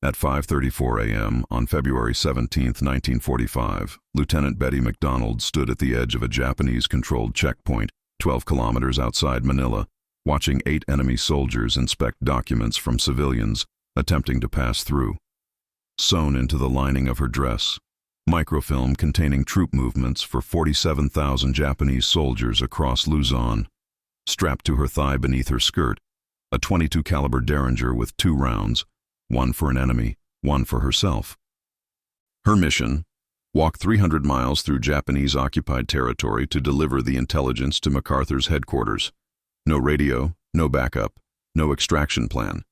At 5:34 a.m. on February 17, 1945, Lieutenant Betty MacDonald stood at the edge of a Japanese-controlled checkpoint 12 kilometers outside Manila, watching 8 enemy soldiers inspect documents from civilians attempting to pass through. Sewn into the lining of her dress, microfilm containing troop movements for 47,000 Japanese soldiers across Luzon. Strapped to her thigh beneath her skirt, a .22 caliber Derringer with 2 rounds, one for an enemy, one for herself. Her mission: walk 300 miles through Japanese-occupied territory to deliver the intelligence to MacArthur's headquarters. No radio, no backup, no extraction plan.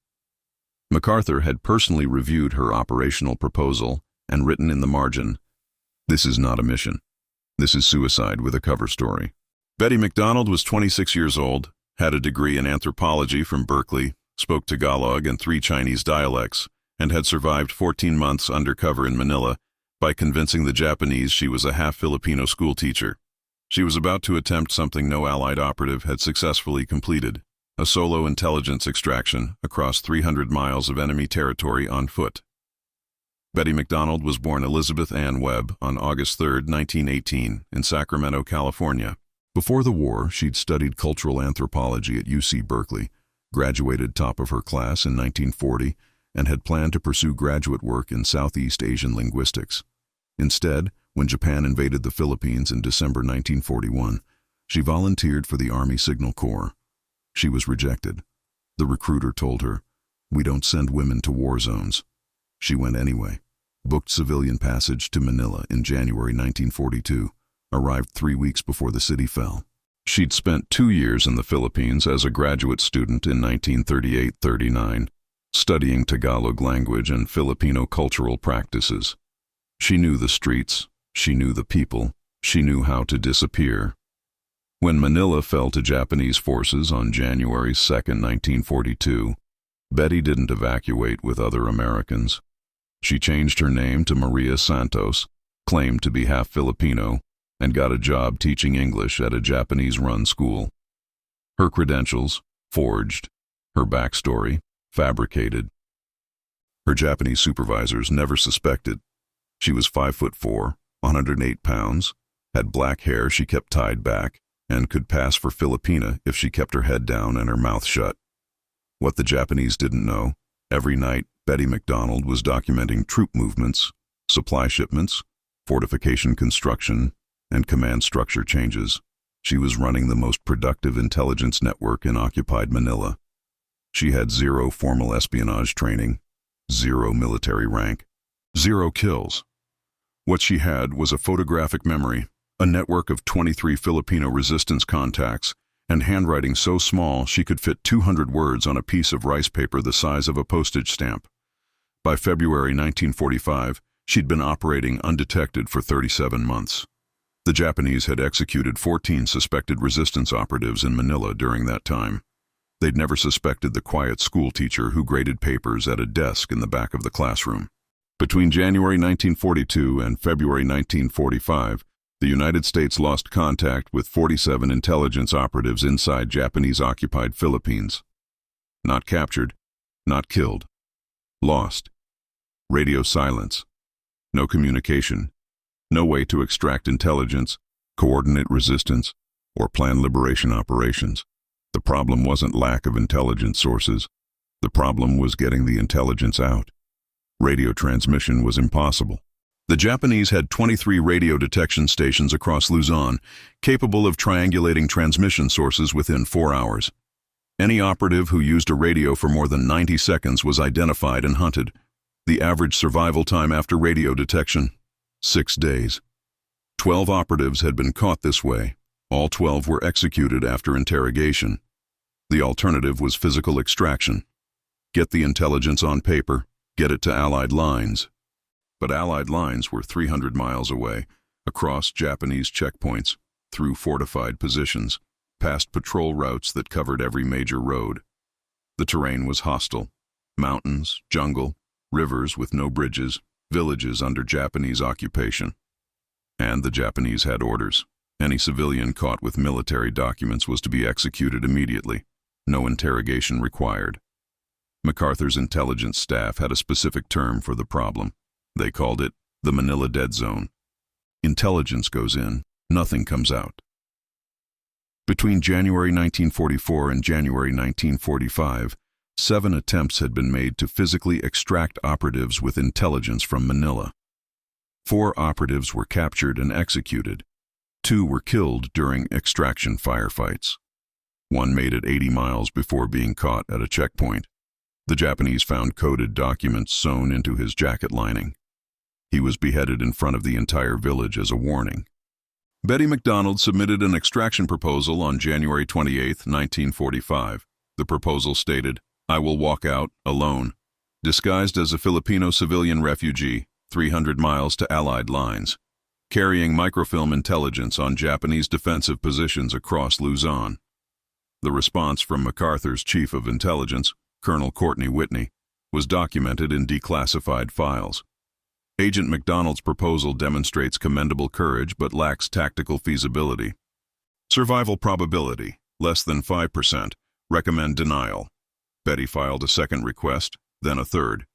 MacArthur had personally reviewed her operational proposal and written in the margin, "This is not a mission. This is suicide with a cover story." Betty MacDonald was 26 years old, had a degree in anthropology from Berkeley, spoke Tagalog and 3 Chinese dialects, and had survived 14 months undercover in Manila by convincing the Japanese she was a half-Filipino schoolteacher. She was about to attempt something no Allied operative had successfully completed: a solo intelligence extraction across 300 miles of enemy territory on foot. Betty MacDonald was born Elizabeth Ann Webb on August 3, 1918, in Sacramento, California. Before the war, she'd studied cultural anthropology at UC Berkeley, graduated top of her class in 1940, and had planned to pursue graduate work in Southeast Asian linguistics. Instead, when Japan invaded the Philippines in December 1941, she volunteered for the Army Signal Corps. She was rejected. The recruiter told her, "We don't send women to war zones." She went anyway, booked civilian passage to Manila in January 1942, arrived 3 weeks before the city fell. She'd spent 2 years in the Philippines as a graduate student in 1938-39, studying Tagalog language and Filipino cultural practices. She knew the streets, she knew the people, she knew how to disappear. When Manila fell to Japanese forces on January 2, 1942, Betty didn't evacuate with other Americans. She changed her name to Maria Santos, claimed to be half Filipino, and got a job teaching English at a Japanese-run school. Her credentials, forged. Her backstory, fabricated. Her Japanese supervisors never suspected. She was 5'4", 108 pounds, had black hair she kept tied back, and could pass for Filipina if she kept her head down and her mouth shut. What the Japanese didn't know, every night Betty MacDonald was documenting troop movements, supply shipments, fortification construction, and command structure changes. She was running the most productive intelligence network in occupied Manila. She had 0 formal espionage training, 0 military rank, 0 kills. What she had was a photographic memory, a network of 23 Filipino resistance contacts, and handwriting so small she could fit 200 words on a piece of rice paper the size of a postage stamp. By February 1945, she'd been operating undetected for 37 months. The Japanese had executed 14 suspected resistance operatives in Manila during that time. They'd never suspected the quiet schoolteacher who graded papers at a desk in the back of the classroom. Between January 1942 and February 1945, the United States lost contact with 47 intelligence operatives inside Japanese-occupied Philippines. Not captured, not killed. Lost. Radio silence. No communication. No way to extract intelligence, coordinate resistance, or plan liberation operations. The problem wasn't lack of intelligence sources. The problem was getting the intelligence out. Radio transmission was impossible. The Japanese had 23 radio detection stations across Luzon, capable of triangulating transmission sources within 4 hours. Any operative who used a radio for more than 90 seconds was identified and hunted. The average survival time after radio detection: 6 days. 12 operatives had been caught this way. All 12 were executed after interrogation. The alternative was physical extraction. Get the intelligence on paper, get it to Allied lines. But Allied lines were 300 miles away, across Japanese checkpoints, through fortified positions, past patrol routes that covered every major road. The terrain was hostile: mountains, jungle, rivers with no bridges, villages under Japanese occupation. And the Japanese had orders. Any civilian caught with military documents was to be executed immediately. No interrogation required. MacArthur's intelligence staff had a specific term for the problem. They called it the Manila Dead Zone. Intelligence goes in, nothing comes out. Between January 1944 and January 1945, 7 attempts had been made to physically extract operatives with intelligence from Manila. 4 operatives were captured and executed. 2 were killed during extraction firefights. 1 made it 80 miles before being caught at a checkpoint. The Japanese found coded documents sewn into his jacket lining. He was beheaded in front of the entire village as a warning. Betty MacDonald submitted an extraction proposal on January 28, 1945. The proposal stated, "I will walk out, alone, disguised as a Filipino civilian refugee, 300 miles to Allied lines, carrying microfilm intelligence on Japanese defensive positions across Luzon." The response from MacArthur's chief of intelligence, Colonel Courtney Whitney, was documented in declassified files. Agent MacDonald's proposal demonstrates commendable courage but lacks tactical feasibility. Survival probability, less than 5%. Recommend denial. Betty filed a second request, then a third.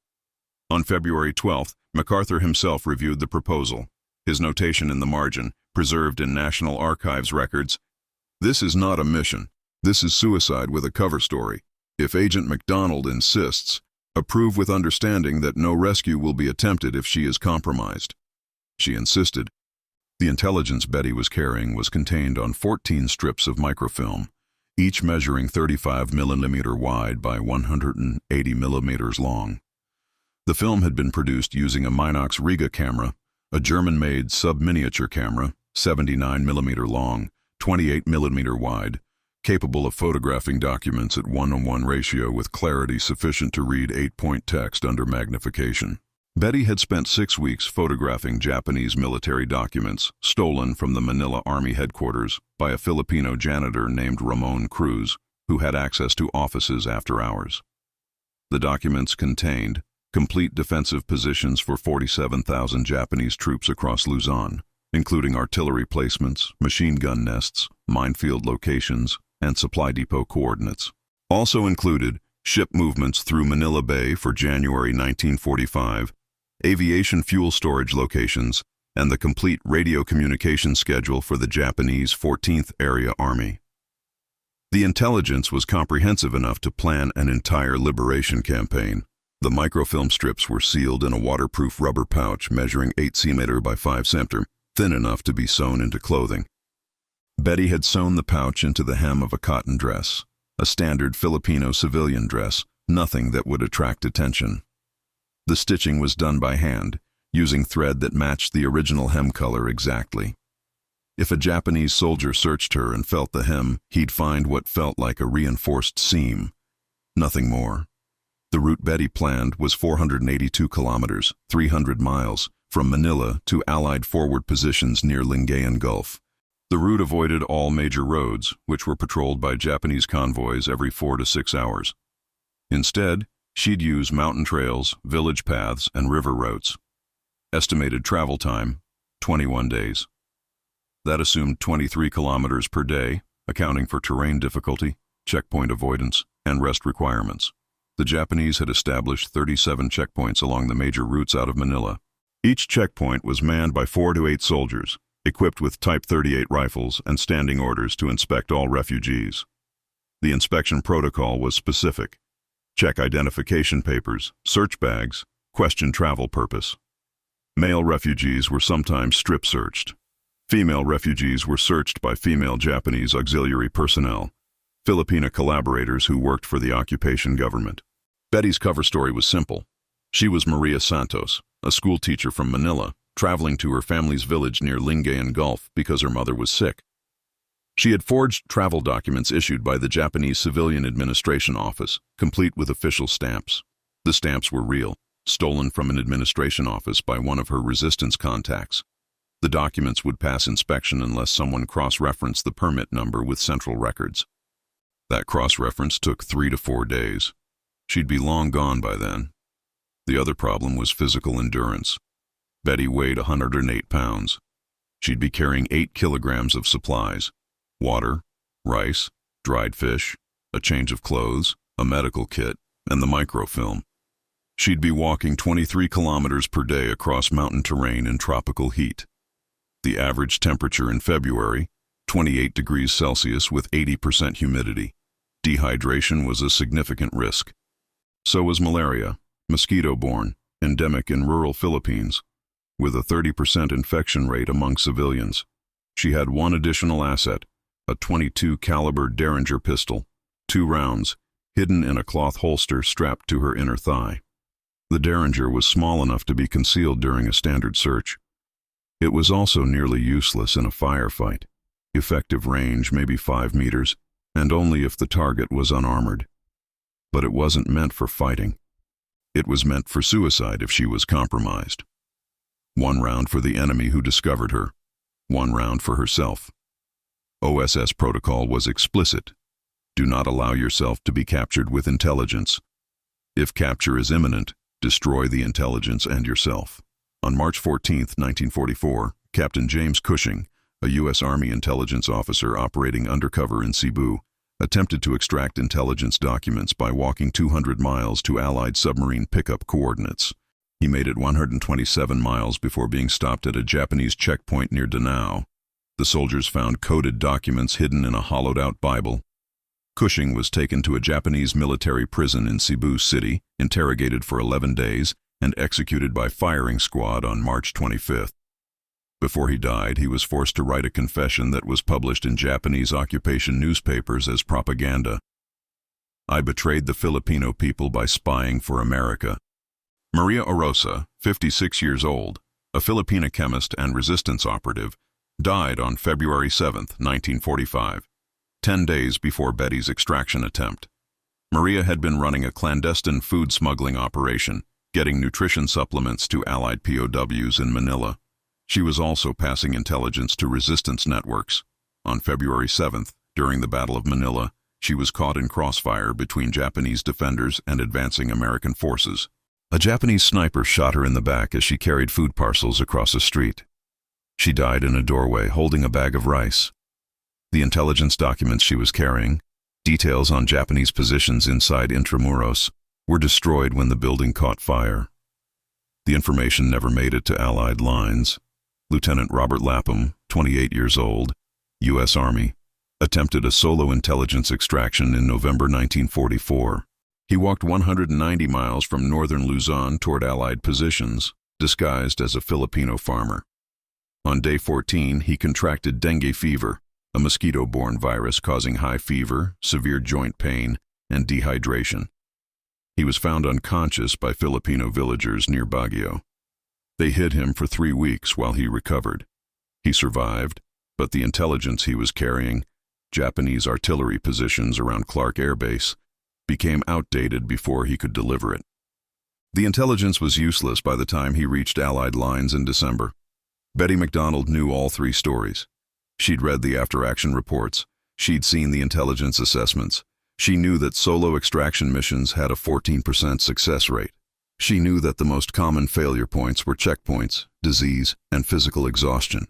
On February 12th, MacArthur himself reviewed the proposal. His notation in the margin, preserved in National Archives records, "This is not a mission. This is suicide with a cover story. If Agent MacDonald insists, approve with understanding that no rescue will be attempted if she is compromised." She insisted. The intelligence Betty was carrying was contained on 14 strips of microfilm, each measuring 35 mm wide by 180 mm long. The film had been produced using a Minox Riga camera, a German-made sub-miniature camera, 79 mm long, 28 mm wide, capable of photographing documents at 1:1 ratio with clarity sufficient to read 8-point text under magnification. Betty had spent 6 weeks photographing Japanese military documents stolen from the Manila Army headquarters by a Filipino janitor named Ramon Cruz, who had access to offices after hours. The documents contained complete defensive positions for 47,000 Japanese troops across Luzon, including artillery placements, machine gun nests, minefield locations, and supply depot coordinates. Also included ship movements through Manila Bay for January 1945, aviation fuel storage locations, and the complete radio communication schedule for the Japanese 14th Area Army. The intelligence was comprehensive enough to plan an entire liberation campaign. The microfilm strips were sealed in a waterproof rubber pouch measuring 8 cm by 5 cm, thin enough to be sewn into clothing. Betty had sewn the pouch into the hem of a cotton dress, a standard Filipino civilian dress, nothing that would attract attention. The stitching was done by hand, using thread that matched the original hem color exactly. If a Japanese soldier searched her and felt the hem, he'd find what felt like a reinforced seam. Nothing more. The route Betty planned was 482 kilometers, 300 miles, from Manila to Allied forward positions near Lingayen Gulf. The route avoided all major roads, which were patrolled by Japanese convoys every 4 to 6 hours. Instead, she'd use mountain trails, village paths, and river routes. Estimated travel time, 21 days. That assumed 23 kilometers per day, accounting for terrain difficulty, checkpoint avoidance, and rest requirements. The Japanese had established 37 checkpoints along the major routes out of Manila. Each checkpoint was manned by 4 to 8 soldiers, equipped with Type 38 rifles and standing orders to inspect all refugees. The inspection protocol was specific. Check identification papers, search bags, question travel purpose. Male refugees were sometimes strip searched. Female refugees were searched by female Japanese auxiliary personnel, Filipino collaborators who worked for the occupation government. Betty's cover story was simple. She was Maria Santos, a school teacher from Manila, traveling to her family's village near Lingayen Gulf because her mother was sick. She had forged travel documents issued by the Japanese Civilian Administration Office, complete with official stamps. The stamps were real, stolen from an administration office by one of her resistance contacts. The documents would pass inspection unless someone cross-referenced the permit number with central records. That cross-reference took 3 to 4 days. She'd be long gone by then. The other problem was physical endurance. Betty weighed 108 pounds. She'd be carrying 8 kilograms of supplies: water, rice, dried fish, a change of clothes, a medical kit, and the microfilm. She'd be walking 23 kilometers per day across mountain terrain in tropical heat. The average temperature in February, 28 degrees Celsius with 80% humidity. Dehydration was a significant risk. So was malaria, mosquito-borne, endemic in rural Philippines, with a 30% infection rate among civilians. She had one additional asset, a .22 caliber Derringer pistol, 2 rounds, hidden in a cloth holster strapped to her inner thigh. The Derringer was small enough to be concealed during a standard search. It was also nearly useless in a firefight. Effective range maybe 5 meters, and only if the target was unarmored. But it wasn't meant for fighting. It was meant for suicide if she was compromised. 1 round for the enemy who discovered her, 1 round for herself. OSS protocol was explicit. Do not allow yourself to be captured with intelligence. If capture is imminent, destroy the intelligence and yourself. On March 14, 1944, Captain James Cushing, a U.S. Army intelligence officer operating undercover in Cebu, attempted to extract intelligence documents by walking 200 miles to Allied submarine pickup coordinates. He made it 127 miles before being stopped at a Japanese checkpoint near Danao. The soldiers found coded documents hidden in a hollowed-out Bible. Cushing was taken to a Japanese military prison in Cebu City, interrogated for 11 days, and executed by firing squad on March 25. Before he died, he was forced to write a confession that was published in Japanese occupation newspapers as propaganda. I betrayed the Filipino people by spying for America. Maria Orosa, 56 years old, a Filipina chemist and resistance operative, died on February 7, 1945, 10 days before Betty's extraction attempt. Maria had been running a clandestine food smuggling operation, getting nutrition supplements to Allied POWs in Manila. She was also passing intelligence to resistance networks. On February 7th, during the Battle of Manila, she was caught in crossfire between Japanese defenders and advancing American forces. A Japanese sniper shot her in the back as she carried food parcels across a street. She died in a doorway holding a bag of rice. The intelligence documents she was carrying, details on Japanese positions inside Intramuros, were destroyed when the building caught fire. The information never made it to Allied lines. Lieutenant Robert Lapham, 28 years old, U.S. Army, attempted a solo intelligence extraction in November 1944. He walked 190 miles from northern Luzon toward Allied positions, disguised as a Filipino farmer. On day 14, he contracted dengue fever, a mosquito-borne virus causing high fever, severe joint pain, and dehydration. He was found unconscious by Filipino villagers near Baguio. They hid him for 3 weeks while he recovered. He survived, but the intelligence he was carrying, Japanese artillery positions around Clark Air Base, became outdated before he could deliver it. The intelligence was useless by the time he reached Allied lines in December. Betty MacDonald knew all 3 stories. She'd read the after-action reports. She'd seen the intelligence assessments. She knew that solo extraction missions had a 14% success rate. She knew that the most common failure points were checkpoints, disease, and physical exhaustion.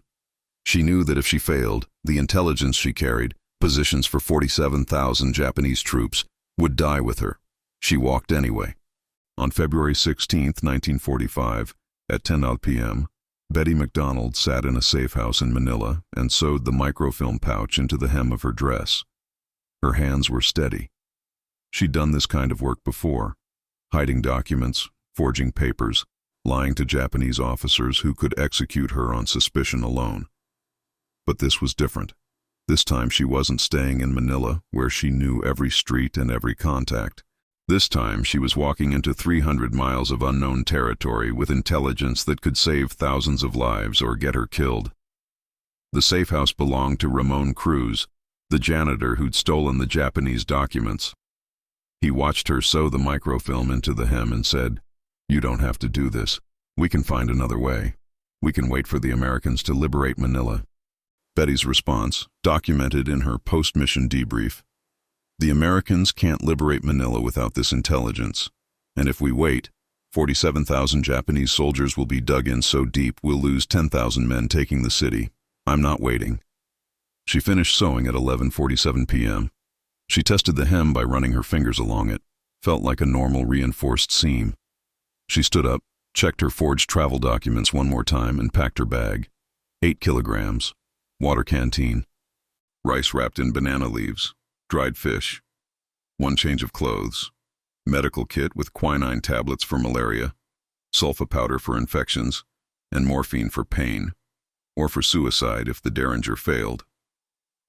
She knew that if she failed, the intelligence she carried, positions for 47,000 Japanese troops, would die with her. She walked anyway. On February 16, 1945, at 10 p.m., Betty MacDonald sat in a safe house in Manila and sewed the microfilm pouch into the hem of her dress. Her hands were steady. She'd done this kind of work before, hiding documents, forging papers, lying to Japanese officers who could execute her on suspicion alone. But this was different. This time she wasn't staying in Manila, where she knew every street and every contact. This time she was walking into 300 miles of unknown territory with intelligence that could save thousands of lives or get her killed. The safe house belonged to Ramon Cruz, the janitor who'd stolen the Japanese documents. He watched her sew the microfilm into the hem and said, "You don't have to do this. We can find another way. We can wait for the Americans to liberate Manila." Betty's response, documented in her post-mission debrief: "The Americans can't liberate Manila without this intelligence. And if we wait, 47,000 Japanese soldiers will be dug in so deep we'll lose 10,000 men taking the city. I'm not waiting." She finished sewing at 11:47 p.m. She tested the hem by running her fingers along it. Felt like a normal reinforced seam. She stood up, checked her forged travel documents one more time and packed her bag. 8 kilograms. Water canteen. Rice wrapped in banana leaves. Dried fish. 1 change of clothes. Medical kit with quinine tablets for malaria. Sulfa powder for infections. And morphine for pain. Or for suicide if the Derringer failed.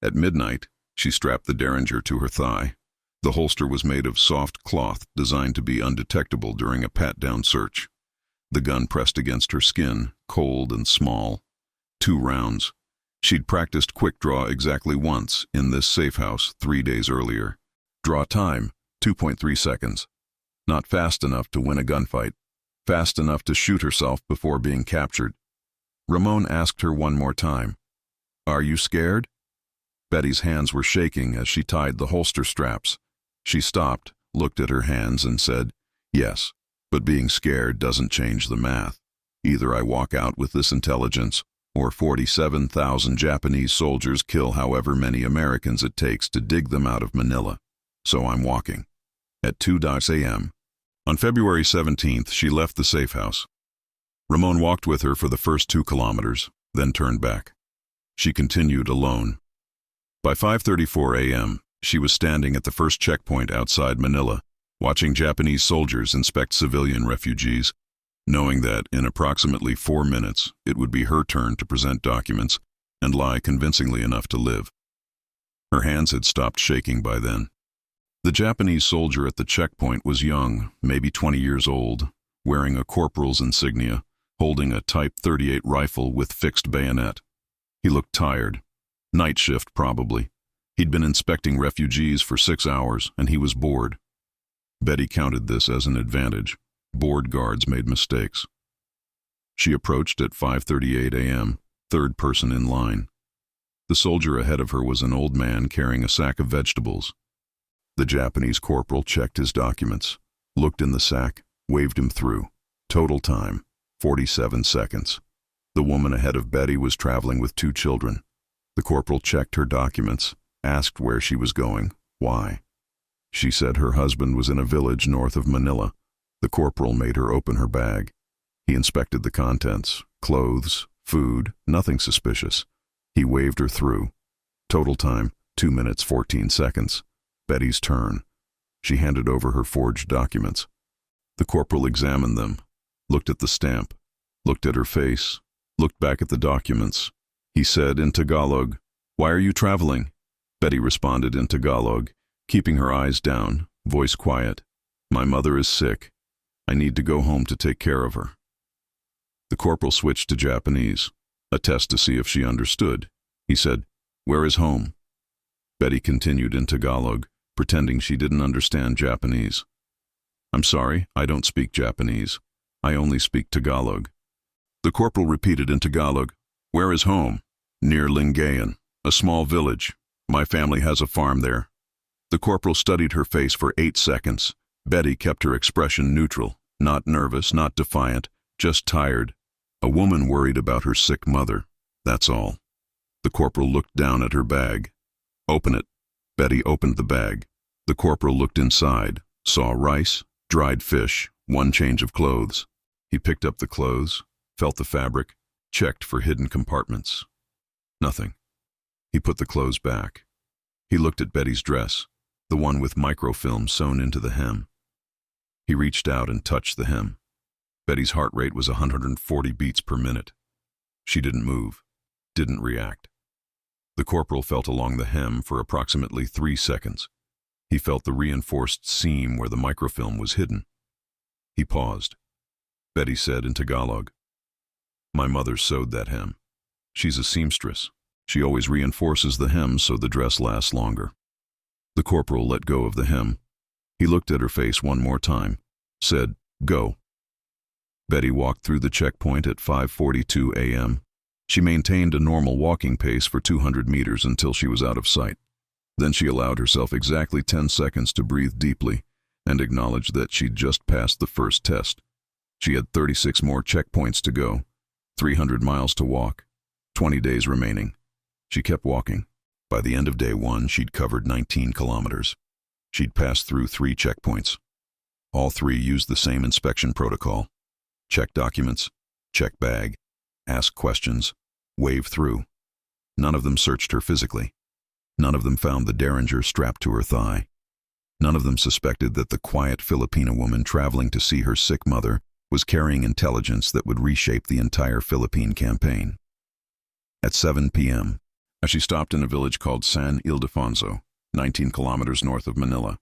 At midnight, she strapped the Derringer to her thigh. The holster was made of soft cloth designed to be undetectable during a pat-down search. The gun pressed against her skin, cold and small. 2 rounds. She'd practiced quick draw exactly once in this safe house 3 days earlier. Draw time, 2.3 seconds. Not fast enough to win a gunfight. Fast enough to shoot herself before being captured. Ramon asked her one more time, "Are you scared?" Betty's hands were shaking as she tied the holster straps. She stopped, looked at her hands and said, "Yes, but being scared doesn't change the math. Either I walk out with this intelligence, or 47,000 Japanese soldiers kill however many Americans it takes to dig them out of Manila. So I'm walking." At 2 a.m. On February 17th, she left the safe house. Ramon walked with her for the first 2 kilometers, then turned back. She continued alone. By 5:34 a.m., she was standing at the first checkpoint outside Manila, watching Japanese soldiers inspect civilian refugees, knowing that in approximately 4 minutes it would be her turn to present documents and lie convincingly enough to live. Her hands had stopped shaking by then. The Japanese soldier at the checkpoint was young, maybe 20 years old, wearing a corporal's insignia, holding a Type 38 rifle with fixed bayonet. He looked tired. Night shift, probably. He'd been inspecting refugees for 6 hours, and he was bored. Betty counted this as an advantage. Bored guards made mistakes. She approached at 5:38 a.m., third person in line. The soldier ahead of her was an old man carrying a sack of vegetables. The Japanese corporal checked his documents, looked in the sack, waved him through. Total time, 47 seconds. The woman ahead of Betty was traveling with 2 children. The corporal checked her documents, asked where she was going, why. She said her husband was in a village north of Manila. The corporal made her open her bag. He inspected the contents, clothes, food, nothing suspicious. He waved her through. Total time, 2 minutes, 14 seconds. Betty's turn. She handed over her forged documents. The corporal examined them, looked at the stamp, looked at her face, looked back at the documents. He said in Tagalog, "Why are you traveling?" Betty responded in Tagalog, keeping her eyes down, voice quiet. "My mother is sick. I need to go home to take care of her." The corporal switched to Japanese, a test to see if she understood. He said, "Where is home?" Betty continued in Tagalog, pretending she didn't understand Japanese. "I'm sorry, I don't speak Japanese. I only speak Tagalog." The corporal repeated in Tagalog, "Where is home?" "Near Lingayen, a small village. My family has a farm there." The corporal studied her face for 8 seconds. Betty kept her expression neutral, not nervous, not defiant, just tired. A woman worried about her sick mother, that's all. The corporal looked down at her bag. "Open it." Betty opened the bag. The corporal looked inside, saw rice, dried fish, 1 change of clothes. He picked up the clothes, felt the fabric, checked for hidden compartments. Nothing. He put the clothes back. He looked at Betty's dress, the one with microfilm sewn into the hem. He reached out and touched the hem. Betty's heart rate was 140 beats per minute. She didn't move, didn't react. The corporal felt along the hem for approximately 3 seconds. He felt the reinforced seam where the microfilm was hidden. He paused. Betty said in Tagalog, "My mother sewed that hem. She's a seamstress. She always reinforces the hem so the dress lasts longer." The corporal let go of the hem. He looked at her face one more time, said, "Go." Betty walked through the checkpoint at 5:42 a.m. She maintained a normal walking pace for 200 meters until she was out of sight. Then she allowed herself exactly 10 seconds to breathe deeply and acknowledge that she'd just passed the first test. She had 36 more checkpoints to go, 300 miles to walk, 20 days remaining. She kept walking. By the end of day 1, she'd covered 19 kilometers. She'd passed through 3 checkpoints. All three used the same inspection protocol. Check documents, check bag, ask questions, wave through. None of them searched her physically. None of them found the derringer strapped to her thigh. None of them suspected that the quiet Filipina woman traveling to see her sick mother was carrying intelligence that would reshape the entire Philippine campaign. At 7 p.m., as she stopped in a village called San Ildefonso, 19 kilometers north of Manila,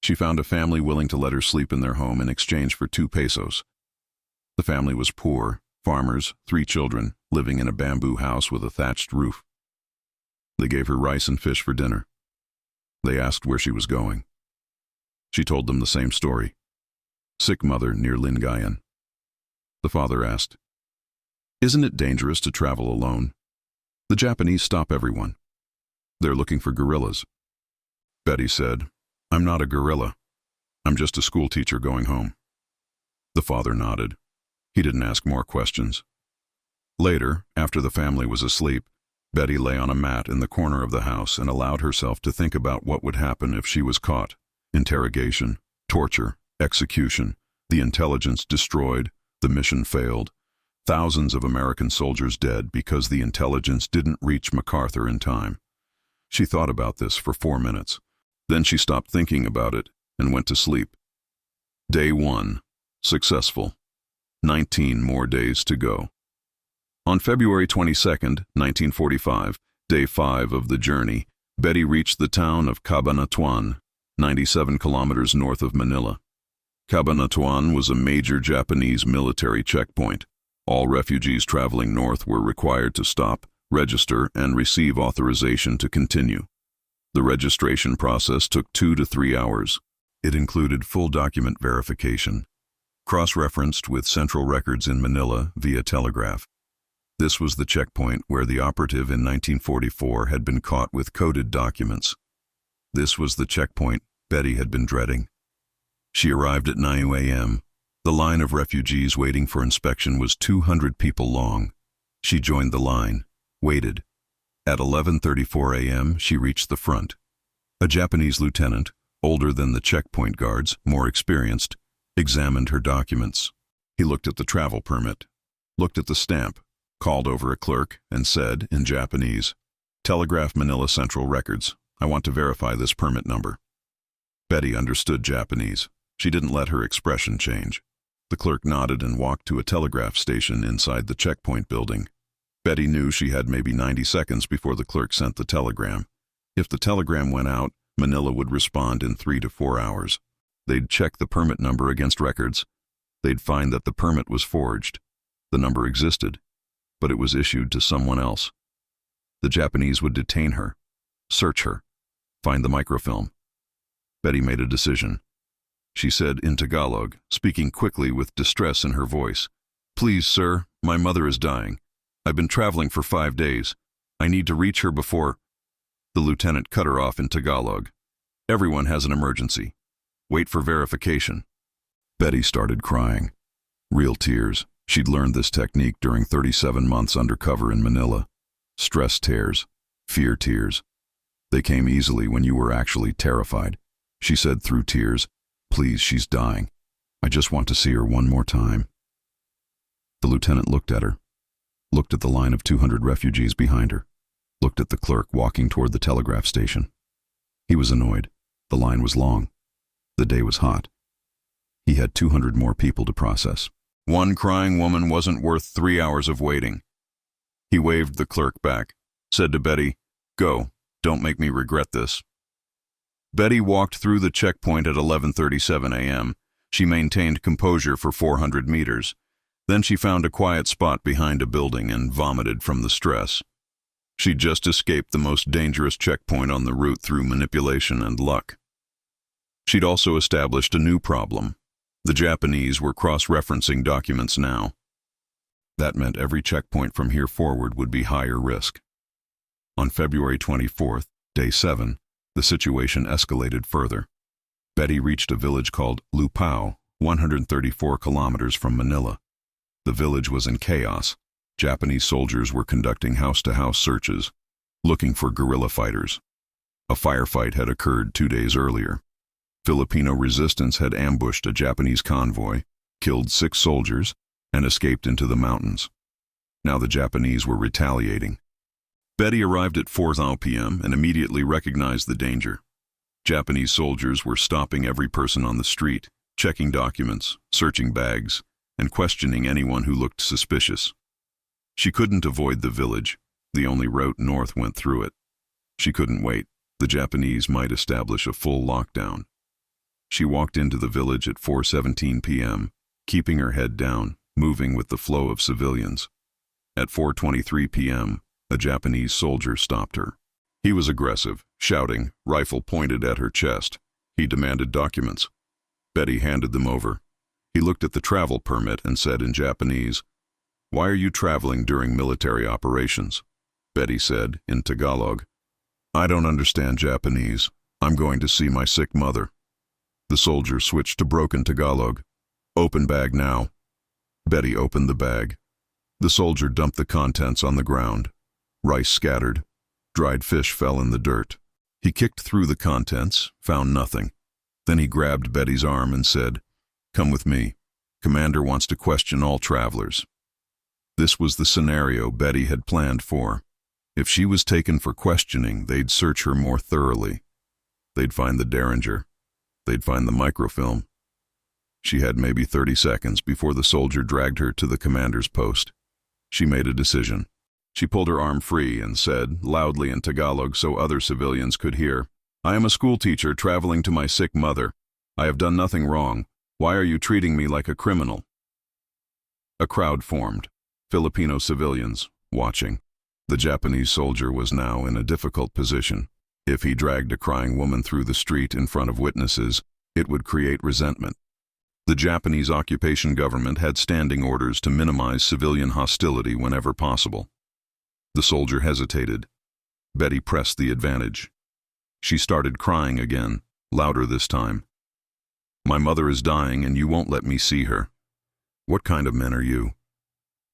she found a family willing to let her sleep in their home in exchange for 2 pesos. The family was poor, farmers, 3 children, living in a bamboo house with a thatched roof. They gave her rice and fish for dinner. They asked where she was going. She told them the same story. Sick mother near Lingayen. The father asked, "Isn't it dangerous to travel alone? The Japanese stop everyone. They're looking for guerrillas." Betty said, "I'm not a guerrilla. I'm just a school teacher going home." The father nodded. He didn't ask more questions. Later, after the family was asleep, Betty lay on a mat in the corner of the house and allowed herself to think about what would happen if she was caught. Interrogation, torture, execution, the intelligence destroyed, the mission failed. Thousands of American soldiers dead because the intelligence didn't reach MacArthur in time. She thought about this for 4 minutes. Then she stopped thinking about it and went to sleep. Day 1. Successful. 19 more days to go. On February 22, 1945, day 5 of the journey, Betty reached the town of Cabanatuan, 97 kilometers north of Manila. Cabanatuan was a major Japanese military checkpoint. All refugees traveling north were required to stop, register, and receive authorization to continue. The registration process took 2 to 3 hours. It included full document verification, cross-referenced with central records in Manila via telegraph. This was the checkpoint where the operative in 1944 had been caught with coded documents. This was the checkpoint Betty had been dreading. She arrived at 9 a.m. The line of refugees waiting for inspection was 200 people long. She joined the line, waited. At 11:34 a.m., she reached the front. A Japanese lieutenant, older than the checkpoint guards, more experienced, examined her documents. He looked at the travel permit, looked at the stamp, called over a clerk, and said, in Japanese, "Telegraph Manila Central Records. I want to verify this permit number." Betty understood Japanese. She didn't let her expression change. The clerk nodded and walked to a telegraph station inside the checkpoint building. Betty knew she had maybe 90 seconds before the clerk sent the telegram. If the telegram went out, Manila would respond in 3 to 4 hours. They'd check the permit number against records. They'd find that the permit was forged. The number existed, but it was issued to someone else. The Japanese would detain her, search her, find the microfilm. Betty made a decision. She said in Tagalog, speaking quickly with distress in her voice, "Please, sir, my mother is dying. I've been traveling for 5 days. I need to reach her before—" The lieutenant cut her off in Tagalog. "Everyone has an emergency. Wait for verification." Betty started crying. Real tears. She'd learned this technique during 37 months undercover in Manila. Stress tears, fear tears. They came easily when you were actually terrified. She said through tears, "Please, she's dying. I just want to see her one more time." The lieutenant looked at her, looked at the line of 200 refugees behind her, looked at the clerk walking toward the telegraph station. He was annoyed. The line was long. The day was hot. He had 200 more people to process. One crying woman wasn't worth 3 hours of waiting. He waved the clerk back, said to Betty, "Go, don't make me regret this." Betty walked through the checkpoint at 11:37 a.m. She maintained composure for 400 meters. Then she found a quiet spot behind a building and vomited from the stress. She'd just escaped the most dangerous checkpoint on the route through manipulation and luck. She'd also established a new problem. The Japanese were cross-referencing documents now. That meant every checkpoint from here forward would be higher risk. On February 24th, day 7, the situation escalated further. Betty reached a village called Lupao, 134 kilometers from Manila. The village was in chaos. Japanese soldiers were conducting house-to-house searches, looking for guerrilla fighters. A firefight had occurred 2 days earlier. Filipino resistance had ambushed a Japanese convoy, killed 6 soldiers, and escaped into the mountains. Now the Japanese were retaliating. Betty arrived at 4 p.m. and immediately recognized the danger. Japanese soldiers were stopping every person on the street, checking documents, searching bags, and questioning anyone who looked suspicious. She couldn't avoid the village. The only route north went through it. She couldn't wait. The Japanese might establish a full lockdown. She walked into the village at 4:17 p.m., keeping her head down, moving with the flow of civilians. At 4:23 p.m., a Japanese soldier stopped her. He was aggressive, shouting, rifle pointed at her chest. He demanded documents. Betty handed them over. He looked at the travel permit and said in Japanese, "Why are you traveling during military operations?" Betty said, in Tagalog, "I don't understand Japanese. I'm going to see my sick mother." The soldier switched to broken Tagalog. "Open bag now." Betty opened the bag. The soldier dumped the contents on the ground. Rice scattered. Dried fish fell in the dirt. He kicked through the contents, found nothing. Then he grabbed Betty's arm and said, "Come with me. Commander wants to question all travelers." This was the scenario Betty had planned for. If she was taken for questioning, they'd search her more thoroughly. They'd find the derringer. They'd find the microfilm. She had maybe 30 seconds before the soldier dragged her to the commander's post. She made a decision. She pulled her arm free and said, loudly in Tagalog so other civilians could hear, "I am a schoolteacher traveling to my sick mother. I have done nothing wrong. Why are you treating me like a criminal?" A crowd formed. Filipino civilians, watching. The Japanese soldier was now in a difficult position. If he dragged a crying woman through the street in front of witnesses, it would create resentment. The Japanese occupation government had standing orders to minimize civilian hostility whenever possible. The soldier hesitated. Betty pressed the advantage. She started crying again, louder this time. "My mother is dying and you won't let me see her." "What kind of men are you?"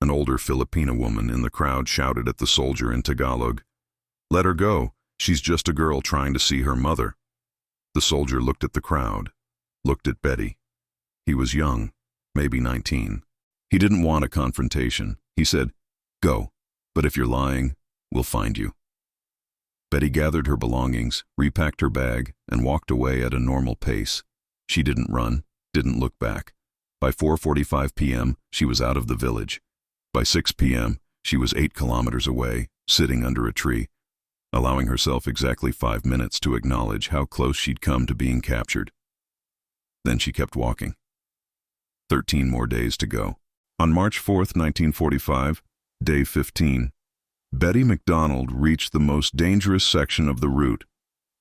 An older Filipino woman in the crowd shouted at the soldier in Tagalog. "Let her go. She's just a girl trying to see her mother." The soldier looked at the crowd, looked at Betty. He was young, maybe 19. He didn't want a confrontation. He said, "Go, but if you're lying, we'll find you." Betty gathered her belongings, repacked her bag, and walked away at a normal pace. She didn't run, didn't look back. By 4:45 p.m., she was out of the village. By 6 p.m., she was 8 kilometers away, sitting under a tree, allowing herself exactly 5 minutes to acknowledge how close she'd come to being captured. Then she kept walking. 13 more days to go. On March 4th, 1945, day 15, Betty MacDonald reached the most dangerous section of the route,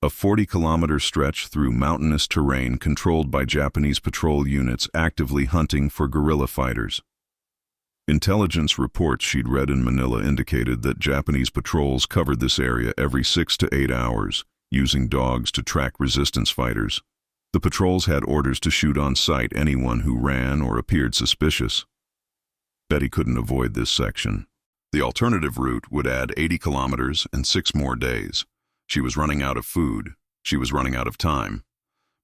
a 40-kilometer stretch through mountainous terrain controlled by Japanese patrol units actively hunting for guerrilla fighters. Intelligence reports she'd read in Manila indicated that Japanese patrols covered this area every 6 to 8 hours, using dogs to track resistance fighters. The patrols had orders to shoot on sight anyone who ran or appeared suspicious. Betty couldn't avoid this section. The alternative route would add 80 kilometers and 6 more days. She was running out of food. She was running out of time.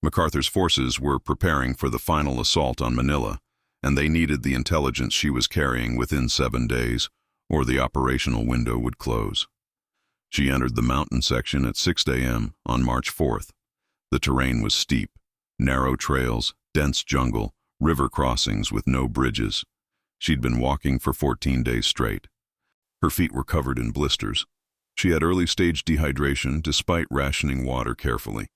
MacArthur's forces were preparing for the final assault on Manila, and they needed the intelligence she was carrying within 7 days, or the operational window would close. She entered the mountain section at 6 a.m. on March 4th. The terrain was steep, narrow trails, dense jungle, river crossings with no bridges. She'd been walking for 14 days straight. Her feet were covered in blisters. She had early-stage dehydration despite rationing water carefully.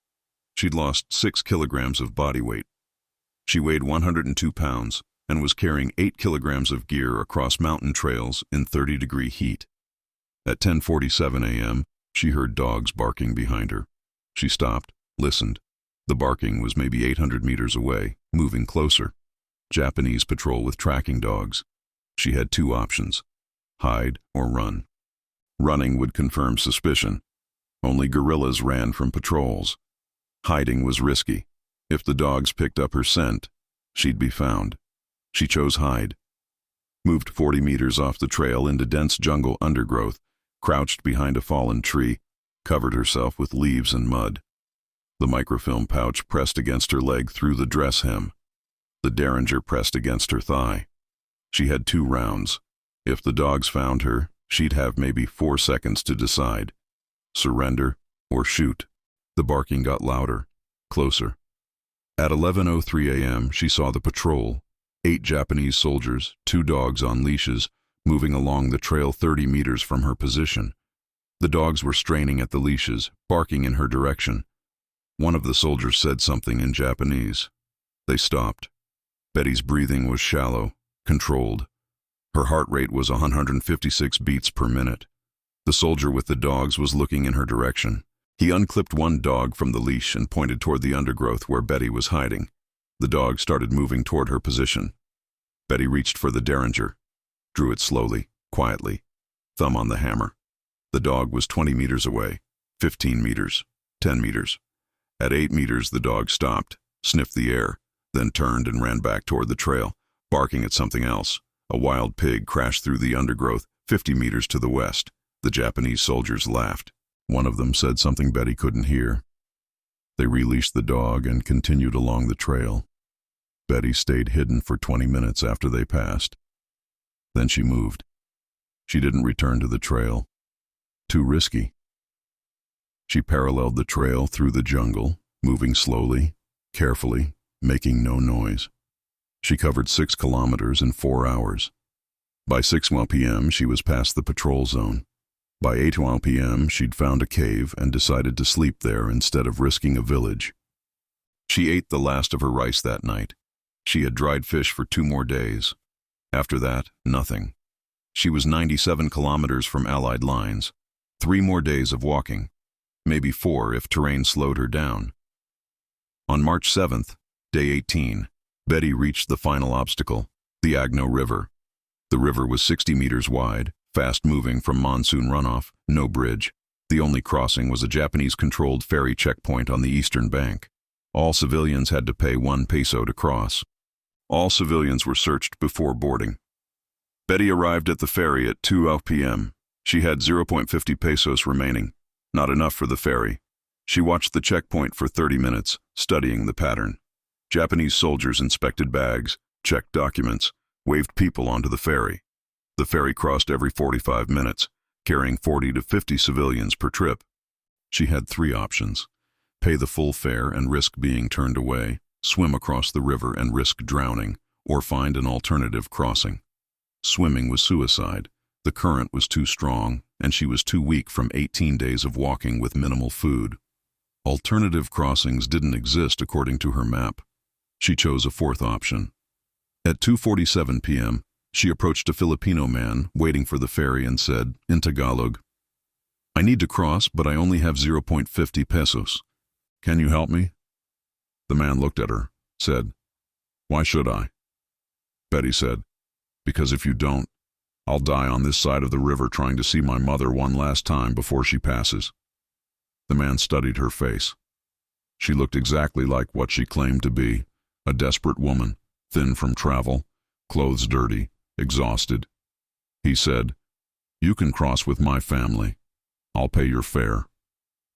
She'd lost 6 kilograms of body weight. She weighed 102 pounds and was carrying 8 kilograms of gear across mountain trails in 30-degree heat. At 10:47 a.m., she heard dogs barking behind her. She stopped, listened. The barking was maybe 800 meters away, moving closer. Japanese patrol with tracking dogs. She had 2 options: hide or run. Running would confirm suspicion. Only guerrillas ran from patrols. Hiding was risky. If the dogs picked up her scent, she'd be found. She chose hide. Moved 40 meters off the trail into dense jungle undergrowth, crouched behind a fallen tree, covered herself with leaves and mud. The microfilm pouch pressed against her leg through the dress hem. The derringer pressed against her thigh. She had 2 rounds. If the dogs found her, she'd have maybe 4 seconds to decide. Surrender or shoot. The barking got louder, closer. At 11:03 a.m., she saw the patrol, 8 Japanese soldiers, 2 dogs on leashes, moving along the trail 30 meters from her position. The dogs were straining at the leashes, barking in her direction. One of the soldiers said something in Japanese. They stopped. Betty's breathing was shallow, controlled. Her heart rate was 156 beats per minute. The soldier with the dogs was looking in her direction. He unclipped one dog from the leash and pointed toward the undergrowth where Betty was hiding. The dog started moving toward her position. Betty reached for the derringer, drew it slowly, quietly, thumb on the hammer. The dog was 20 meters away, 15 meters, 10 meters. At 8 meters, the dog stopped, sniffed the air, then turned and ran back toward the trail, barking at something else. A wild pig crashed through the undergrowth 50 meters to the west. The Japanese soldiers laughed. One of them said something Betty couldn't hear. They released the dog and continued along the trail. Betty stayed hidden for 20 minutes after they passed. Then she moved. She didn't return to the trail. Too risky. She paralleled the trail through the jungle, moving slowly, carefully, making no noise. She covered 6 kilometers in 4 hours. By 6:00 p.m., she was past the patrol zone. By 8:00 p.m., she'd found a cave and decided to sleep there instead of risking a village. She ate the last of her rice that night. She had dried fish for 2 more days. After that, nothing. She was 97 kilometers from Allied lines. 3 more days of walking. Maybe 4 if terrain slowed her down. On March 7th, day 18, Betty reached the final obstacle, the Agno River. The river was 60 meters wide, fast-moving from monsoon runoff, no bridge. The only crossing was a Japanese-controlled ferry checkpoint on the eastern bank. All civilians had to pay 1 peso to cross. All civilians were searched before boarding. Betty arrived at the ferry at 2:00 p.m. She had 0.50 pesos remaining, not enough for the ferry. She watched the checkpoint for 30 minutes, studying the pattern. Japanese soldiers inspected bags, checked documents, waved people onto the ferry. The ferry crossed every 45 minutes, carrying 40 to 50 civilians per trip. She had 3 options: pay the full fare and risk being turned away, swim across the river and risk drowning, or find an alternative crossing. Swimming was suicide. The current was too strong, and she was too weak from 18 days of walking with minimal food. Alternative crossings didn't exist according to her map. She chose a 4th option. At 2:47 p.m., she approached a Filipino man waiting for the ferry and said, in Tagalog, "I need to cross, but I only have 0.50 pesos. Can you help me?" The man looked at her, said, "Why should I?" Betty said, "Because if you don't, I'll die on this side of the river trying to see my mother one last time before she passes." The man studied her face. She looked exactly like what she claimed to be, a desperate woman, thin from travel, clothes dirty, exhausted. He said, "You can cross with my family. I'll pay your fare,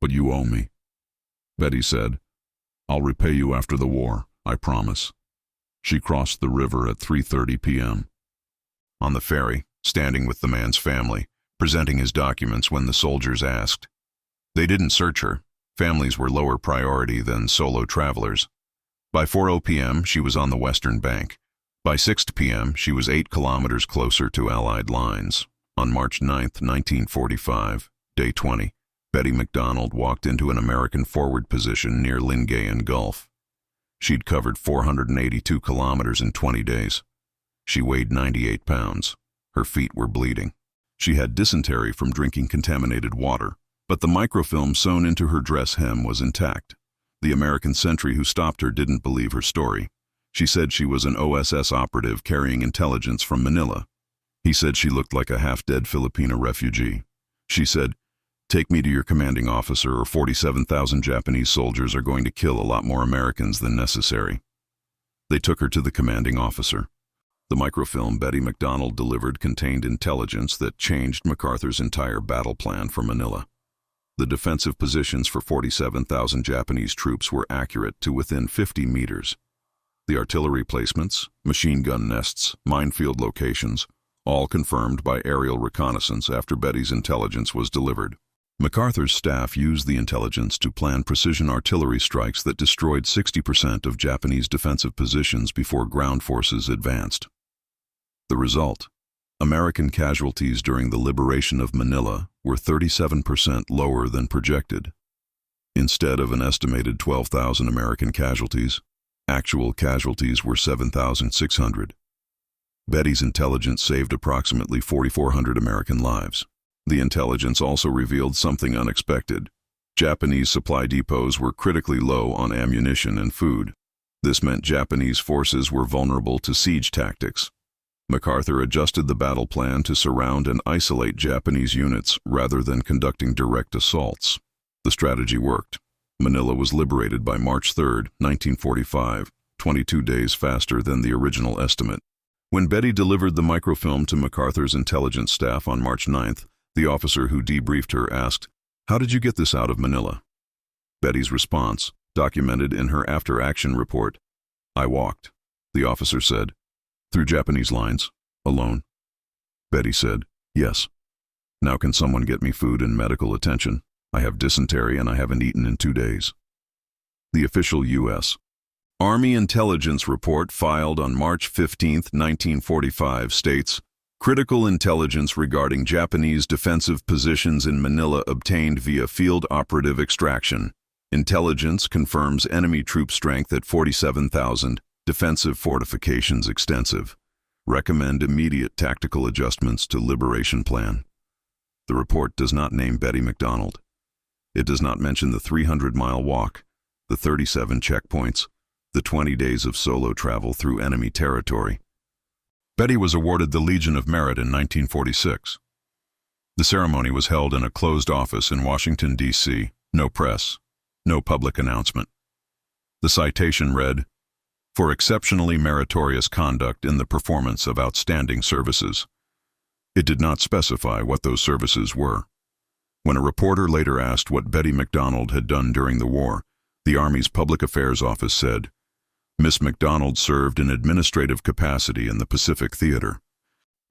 but you owe me." Betty said, "I'll repay you after the war, I promise." She crossed the river at 3:30 p.m. On the ferry, standing with the man's family, presenting his documents when the soldiers asked. They didn't search her. Families were lower priority than solo travelers. By 4:00 p.m., she was on the western bank. By 6 p.m., she was 8 kilometers closer to Allied lines. On March 9, 1945, day 20, Betty MacDonald walked into an American forward position near Lingayen Gulf. She'd covered 482 kilometers in 20 days. She weighed 98 pounds. Her feet were bleeding. She had dysentery from drinking contaminated water, but the microfilm sewn into her dress hem was intact. The American sentry who stopped her didn't believe her story. She said she was an OSS operative carrying intelligence from Manila. He said she looked like a half-dead Filipino refugee. She said, "Take me to your commanding officer or 47,000 Japanese soldiers are going to kill a lot more Americans than necessary." They took her to the commanding officer. The microfilm Betty MacDonald delivered contained intelligence that changed MacArthur's entire battle plan for Manila. The defensive positions for 47,000 Japanese troops were accurate to within 50 meters. The artillery placements, machine gun nests, minefield locations, all confirmed by aerial reconnaissance after Betty's intelligence was delivered. MacArthur's staff used the intelligence to plan precision artillery strikes that destroyed 60% of Japanese defensive positions before ground forces advanced. The result: American casualties during the liberation of Manila were 37% lower than projected. Instead of an estimated 12,000 American casualties, actual casualties were 7,600. Betty's intelligence saved approximately 4,400 American lives. The intelligence also revealed something unexpected. Japanese supply depots were critically low on ammunition and food. This meant Japanese forces were vulnerable to siege tactics. MacArthur adjusted the battle plan to surround and isolate Japanese units rather than conducting direct assaults. The strategy worked. Manila was liberated by March 3, 1945, 22 days faster than the original estimate. When Betty delivered the microfilm to MacArthur's intelligence staff on March 9th, the officer who debriefed her asked, "How did you get this out of Manila?" Betty's response, documented in her after-action report: "I walked," the officer said. "Through Japanese lines, alone?" Betty said, "Yes." "Now can someone get me food and medical attention? I have dysentery and I haven't eaten in 2 days." The official U.S. Army intelligence report filed on March 15, 1945 states, "Critical intelligence regarding Japanese defensive positions in Manila obtained via field operative extraction. Intelligence confirms enemy troop strength at 47,000, defensive fortifications extensive. Recommend immediate tactical adjustments to liberation plan." The report does not name Betty MacDonald. It does not mention the 300-mile walk, the 37 checkpoints, the 20 days of solo travel through enemy territory. Betty was awarded the Legion of Merit in 1946. The ceremony was held in a closed office in Washington, D.C. No press, no public announcement. The citation read, "For exceptionally meritorious conduct in the performance of outstanding services." It did not specify what those services were. When a reporter later asked what Betty MacDonald had done during the war, the Army's Public Affairs Office said, "Miss MacDonald served in administrative capacity in the Pacific Theater."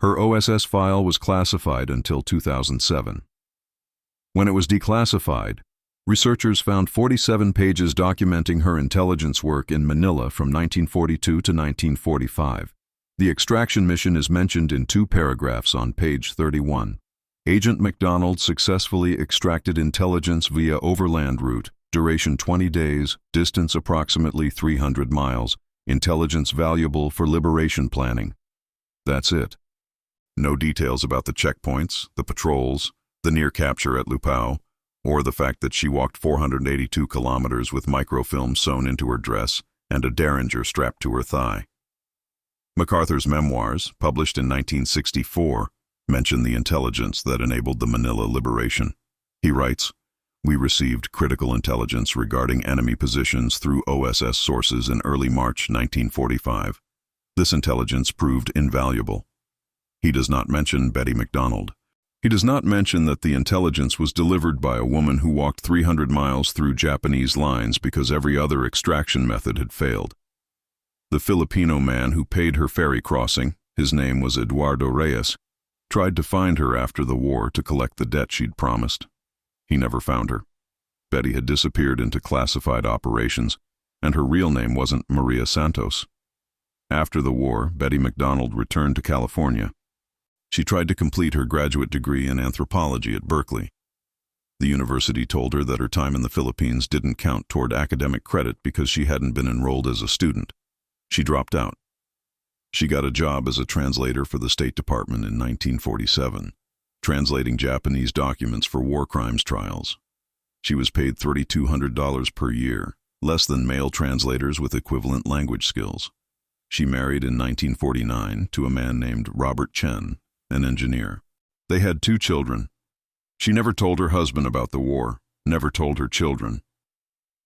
Her OSS file was classified until 2007. When it was declassified, researchers found 47 pages documenting her intelligence work in Manila from 1942 to 1945. The extraction mission is mentioned in 2 paragraphs on page 31. Agent MacDonald successfully extracted intelligence via overland route, duration 20 days, distance approximately 300 miles, intelligence valuable for liberation planning. That's it. No details about the checkpoints, the patrols, the near capture at Lupao, or the fact that she walked 482 kilometers with microfilm sewn into her dress and a derringer strapped to her thigh. MacArthur's memoirs, published in 1964, mention the intelligence that enabled the Manila liberation. He writes, "We received critical intelligence regarding enemy positions through OSS sources in early March 1945. This intelligence proved invaluable." He does not mention Betty MacDonald. He does not mention that the intelligence was delivered by a woman who walked 300 miles through Japanese lines because every other extraction method had failed. The Filipino man who paid her ferry crossing, his name was Eduardo Reyes, tried to find her after the war to collect the debt she'd promised. He never found her. Betty had disappeared into classified operations, and her real name wasn't Maria Santos. After the war, Betty MacDonald returned to California. She tried to complete her graduate degree in anthropology at Berkeley. The university told her that her time in the Philippines didn't count toward academic credit because she hadn't been enrolled as a student. She dropped out. She got a job as a translator for the State Department in 1947, translating Japanese documents for war crimes trials. She was paid $3,200 per year, less than male translators with equivalent language skills. She married in 1949 to a man named Robert Chen, an engineer. They had 2 children. She never told her husband about the war, never told her children.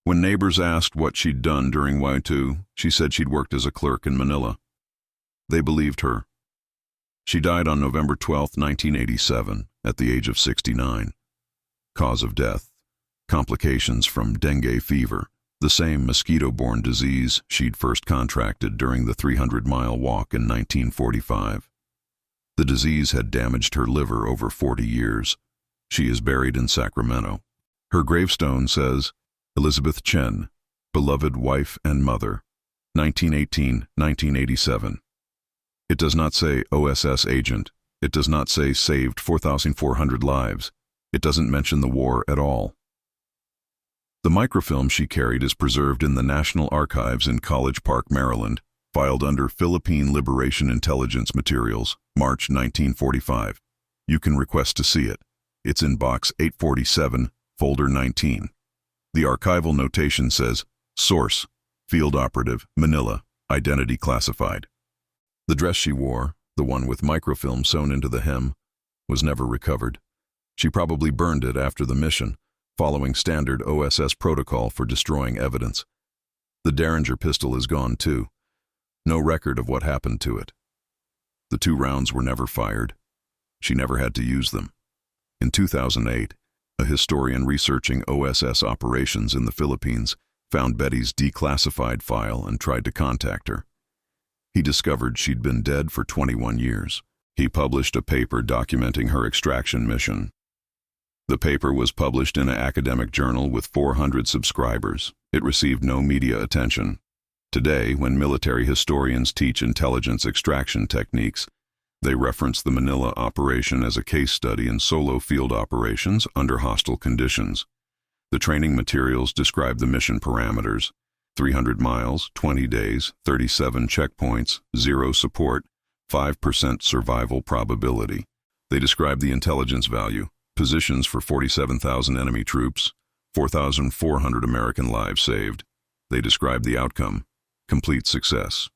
When neighbors asked what she'd done during WW2, she said she'd worked as a clerk in Manila. They believed her. She died on November 12, 1987, at the age of 69. Cause of death: complications from dengue fever, the same mosquito-borne disease she'd first contracted during the 300-mile walk in 1945. The disease had damaged her liver over 40 years. She is buried in Sacramento. Her gravestone says, Elizabeth Chen, beloved wife and mother, 1918-1987. It does not say OSS agent. It does not say saved 4,400 lives. It doesn't mention the war at all. The microfilm she carried is preserved in the National Archives in College Park, Maryland, filed under Philippine Liberation Intelligence Materials, March 1945. You can request to see it. It's in Box 847, Folder 19. The archival notation says, Source, Field Operative, Manila, Identity Classified. The dress she wore, the one with microfilm sewn into the hem, was never recovered. She probably burned it after the mission, following standard OSS protocol for destroying evidence. The Derringer pistol is gone too. No record of what happened to it. The 2 rounds were never fired. She never had to use them. In 2008, a historian researching OSS operations in the Philippines found Betty's declassified file and tried to contact her. He discovered she'd been dead for 21 years. He published a paper documenting her extraction mission. The paper was published in an academic journal with 400 subscribers. It received no media attention. Today, when military historians teach intelligence extraction techniques, they reference the Manila operation as a case study in solo field operations under hostile conditions. The training materials describe the mission parameters: 300 miles, 20 days, 37 checkpoints, 0 support, 5% survival probability. They describe the intelligence value: positions for 47,000 enemy troops, 4,400 American lives saved. They describe the outcome: complete success.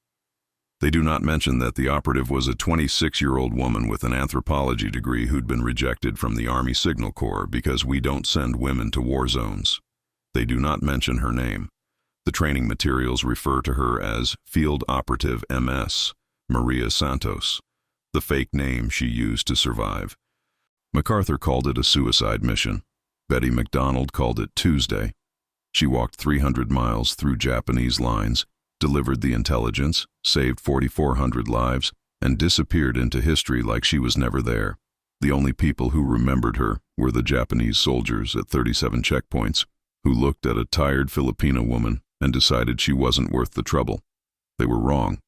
They do not mention that the operative was a 26-year-old woman with an anthropology degree who'd been rejected from the Army Signal Corps because we don't send women to war zones. They do not mention her name. The training materials refer to her as Field Operative MS, Maria Santos, the fake name she used to survive. MacArthur called it a suicide mission. Betty MacDonald called it Tuesday. She walked 300 miles through Japanese lines, delivered the intelligence, saved 4,400 lives, and disappeared into history like she was never there. The only people who remembered her were the Japanese soldiers at 37 checkpoints, who looked at a tired Filipina woman and decided she wasn't worth the trouble. They were wrong.